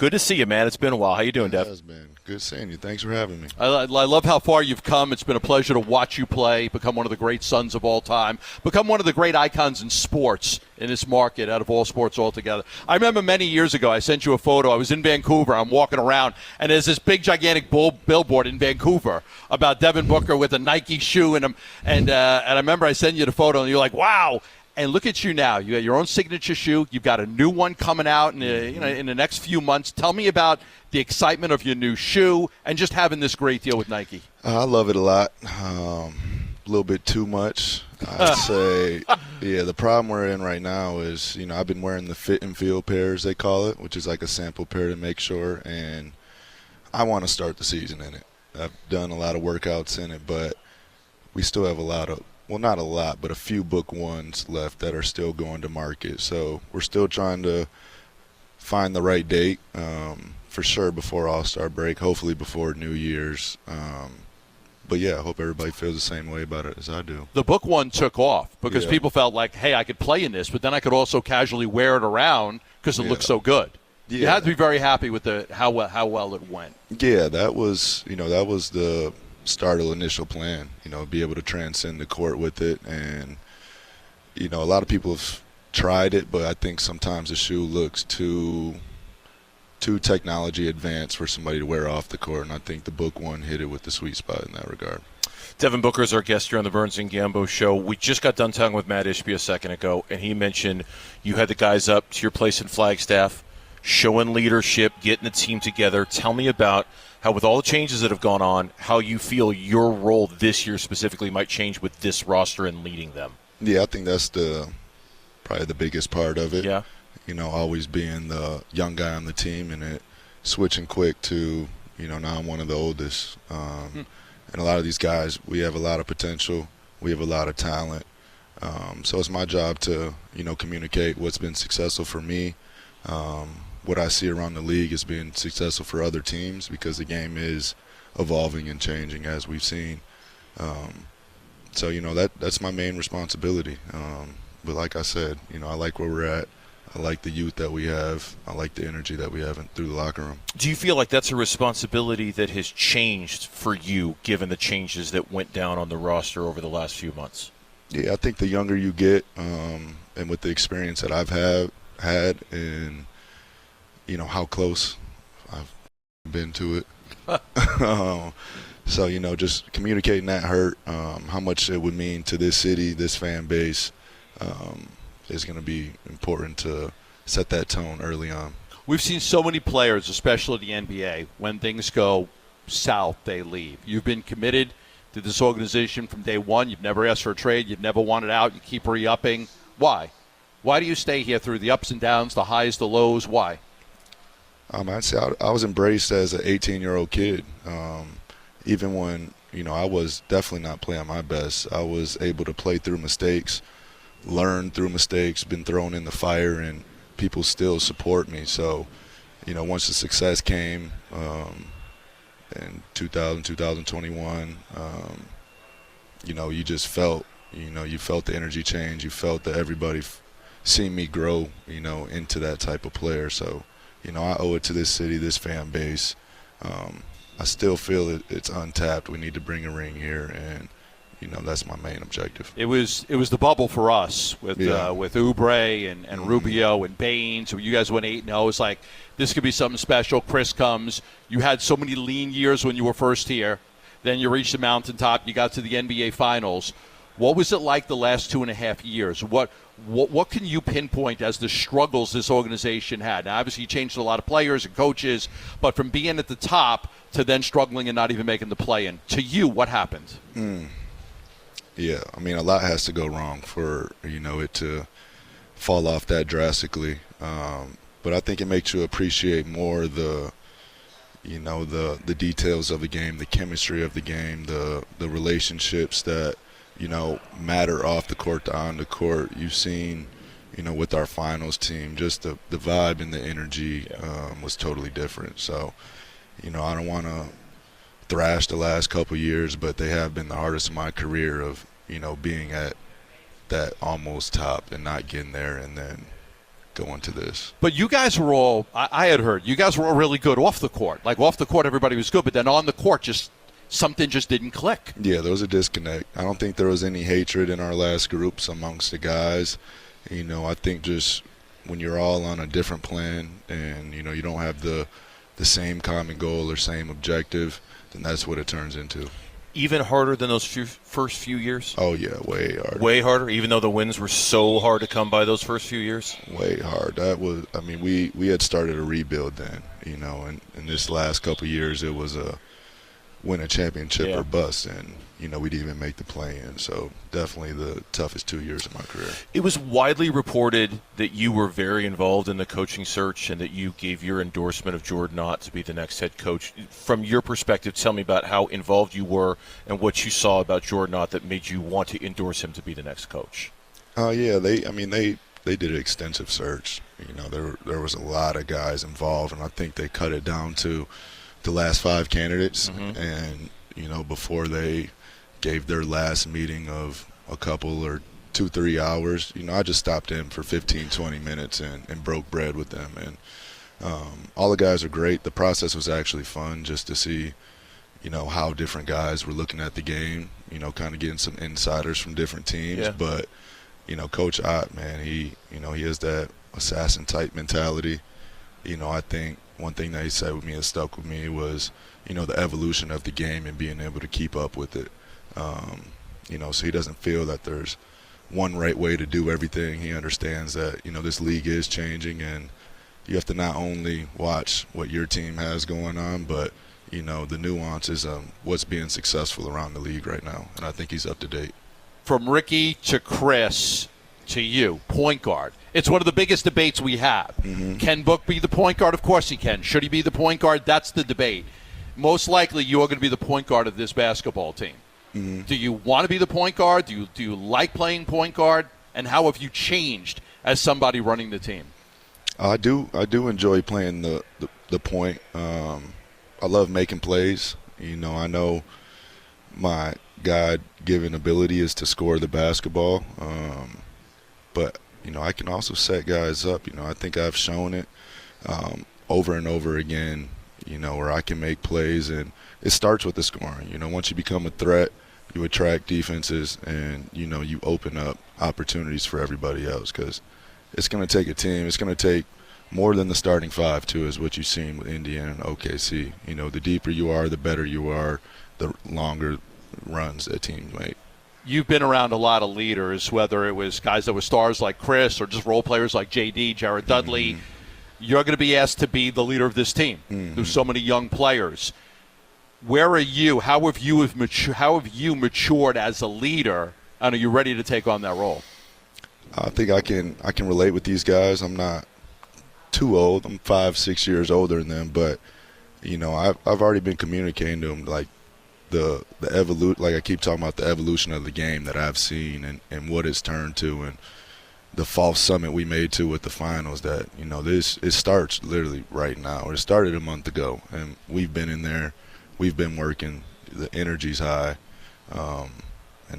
Good to see you, man. It's been a while. How you doing, Dev? It has been. Good seeing you. Thanks for having me. I love how far you've come. It's been a pleasure to watch you play, become one of the great Suns of all time, become one of the great icons in sports in this market out of all sports altogether. I remember many years ago I sent you a photo. I was in Vancouver. I'm walking around, and there's this big, gigantic billboard in Vancouver about Devin Booker with a Nike shoe in him. And I remember I sent you the photo, and you're like, wow. And look at you now. You got your own signature shoe. You've got a new one coming out in the next few months. Tell me about the excitement of your new shoe and just having this great deal with Nike. I love it a lot. A little bit too much, I'd say. Yeah, the problem we're in right now is, I've been wearing the fit and feel pairs, they call it, which is like a sample pair to make sure. And I want to start the season in it. I've done a lot of workouts in it, but we still have not a lot, but a few book ones left that are still going to market. So we're still trying to find the right date, for sure before All-Star break, hopefully before New Year's. But yeah, I hope everybody feels the same way about it as I do. The book one took off because people felt like, hey, I could play in this, but then I could also casually wear it around because it looks so good. Yeah. You had to be very happy with how well it went. Yeah, that was the started initial plan, be able to transcend the court with it. And, a lot of people have tried it, but I think sometimes the shoe looks too technology advanced for somebody to wear off the court. And I think the book one hit it with the sweet spot in that regard. Devin Booker is our guest here on the Burns Gambo show. We just got done talking with Matt Ishby a second ago, and he mentioned you had the guys up to your place in Flagstaff, showing leadership, getting the team together. Tell me about how, with all the changes that have gone on, how you feel your role this year specifically might change with this roster and leading them. Yeah, I think that's probably the biggest part of it. Yeah. Always being the young guy on the team and it switching quick to, now I'm one of the oldest. And a lot of these guys, we have a lot of potential. We have a lot of talent. So it's my job to, communicate what's been successful for me. What I see around the league is being successful for other teams because the game is evolving and changing as we've seen. So, that's my main responsibility. But like I said, I like where we're at. I like the youth that we have. I like the energy that we have through the locker room. Do you feel like that's a responsibility that has changed for you given the changes that went down on the roster over the last few months? Yeah, I think the younger you get and with the experience that I've had and, how close I've been to it. So, just communicating that hurt, how much it would mean to this city, this fan base, is going to be important to set that tone early on. We've seen so many players, especially in the NBA, when things go south, they leave. You've been committed to this organization from day one. You've never asked for a trade. You've never wanted out. You keep re-upping. Why? Why do you stay here through the ups and downs, the highs, the lows? Why? I'd say I was embraced as an 18-year-old kid. Even when, I was definitely not playing my best, I was able to play through mistakes, learn through mistakes, been thrown in the fire, and people still support me. So, once the success came in 2021, you just felt, you felt the energy change. You felt that everybody seen me grow, into that type of player. So, I owe it to this city, this fan base. I still feel it's untapped. We need to bring a ring here, and that's my main objective. It was the bubble for us with Oubre and Rubio and Baines. So you guys went 8-0. It's like this could be something special. Chris comes. You had so many lean years when you were first here. Then you reached the mountaintop. You got to the NBA Finals. What was it like the last 2.5 years? What can you pinpoint as the struggles this organization had? Now, obviously, you changed a lot of players and coaches, but from being at the top to then struggling and not even making the play-in, to you, what happened? Yeah, a lot has to go wrong for, it to fall off that drastically. But I think it makes you appreciate more the details of the game, the chemistry of the game, the relationships that, matter off the court to on the court. You've seen, with our finals team, just the vibe and the energy was totally different. So, I don't want to thrash the last couple years, but they have been the hardest of my career of, being at that almost top and not getting there and then, go into this. But you guys were all, I had heard, you guys were all really good off the court. Like off the court, everybody was good, but then on the court, something just didn't click. Yeah, there was a disconnect. I don't think there was any hatred in our last groups amongst the guys. I think just when you're all on a different plan and, you don't have the same common goal or same objective, then that's what it turns into. Even harder than those first few years? Oh, yeah, way harder. Way harder, even though the wins were so hard to come by those first few years? Way hard. That was, we had started a rebuild then, and in this last couple of years it was win a championship or bust, and, we didn't even make the play-in. So definitely the toughest 2 years of my career. It was widely reported that you were very involved in the coaching search and that you gave your endorsement of Jordan Ott to be the next head coach. From your perspective, tell me about how involved you were and what you saw about Jordan Ott that made you want to endorse him to be the next coach. Yeah, they did an extensive search. There was a lot of guys involved, and I think they cut it down to the last 5 candidates. And, before they gave their last meeting of a couple or 2-3 hours, I just stopped in for 15-20 minutes and broke bread with them. And all the guys are great. The process was actually fun just to see, how different guys were looking at the game, kind of getting some insiders from different teams. Yeah. But, Coach Ott, man, he has that assassin-type mentality. I think one thing that he said with me that stuck with me was, the evolution of the game and being able to keep up with it. So he doesn't feel that there's one right way to do everything. He understands that, this league is changing, and you have to not only watch what your team has going on, but, the nuances of what's being successful around the league right now. And I think he's up to date. From Ricky to Chris to you, point guard. It's one of the biggest debates we have. Can Book be the point guard? Of course he can. Should he be the point guard? That's the debate. Most likely you are going to be the point guard of this basketball team. Do you want to be the point guard? Do you like playing point guard? And how have you changed as somebody running the team? I do enjoy playing the point. I love making plays. I know my God-given ability is to score the basketball. But, I can also set guys up. I think I've shown it over and over again, where I can make plays. And it starts with the scoring. Once you become a threat, you attract defenses and, you open up opportunities for everybody else, because it's going to take a team. It's going to take more than the starting 5, too, is what you've seen with Indiana and OKC. The deeper you are, the better you are, the longer runs that teams make. You've been around a lot of leaders, whether it was guys that were stars like Chris or just role players like JD, Jared Dudley. You're going to be asked to be the leader of this team. There's so many young players. Where are you? How have you matured as a leader? And are you ready to take on that role? I think I can relate with these guys. I'm not too old. I'm 5-6 years older than them, but I've already been communicating to them like the evolution. Like I keep talking about the evolution of the game that I've seen and what it's turned to, and the false summit we made to with the finals. That it starts literally right now. It started a month ago, and we've been in there. We've been working. The energy's high, and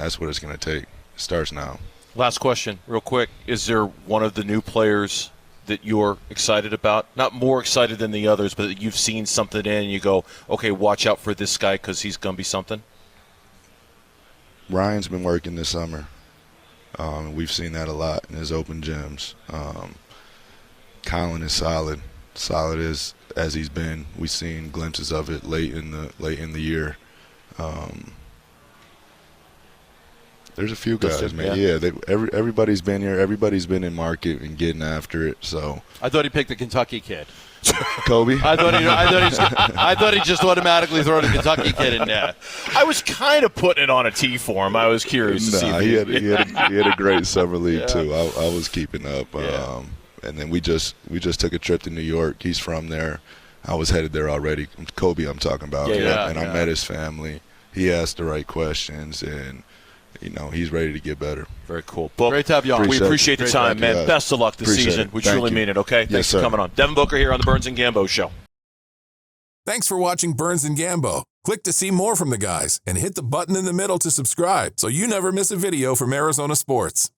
that's what it's going to take. It starts now. Last question, real quick. Is there one of the new players that you're excited about? Not more excited than the others, but that you've seen something in and you go, okay, watch out for this guy because he's going to be something? Ryan's been working this summer. We've seen that a lot in his open gyms. Colin is solid as he's been. We've seen glimpses of it late in the year. There's a few guys, man. Yeah, everybody's been here. Everybody's been in market and getting after it. So I thought he picked the Kentucky kid. Kobe. I thought he just automatically threw the Kentucky kid in there. I was kind of putting it on a tee for him. I was curious to see. He had a great summer league too. I was keeping up. Yeah. And then we just took a trip to New York. He's from there. I was headed there already. Kobe, I'm talking about. I met his family. He asked the right questions, and he's ready to get better. Very cool. Book, great to have you on. We appreciate the time, man. Best of luck this season. We truly mean it, okay? Thanks for coming on. Devin Booker here on the Burns Gambo Show. Thanks for watching Burns Gambo. Click to see more from the guys and hit the button in the middle to subscribe so you never miss a video from Arizona sports.